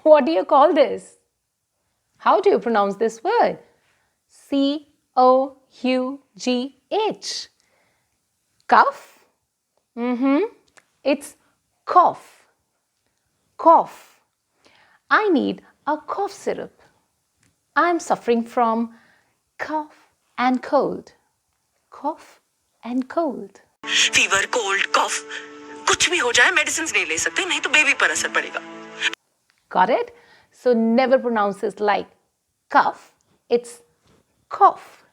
What do you call this? How do you pronounce this word? C-O-U-G-H. Cough? It's cough. Cough. I need a cough syrup. I'm suffering from cough and cold. Cough and cold. Fever, cold, cough, कुछ भी हो जाए medicine नहीं ले सकते, नहीं तो baby पर असर पड़ेगा. Got it? So never pronounce this like cough. It's cough.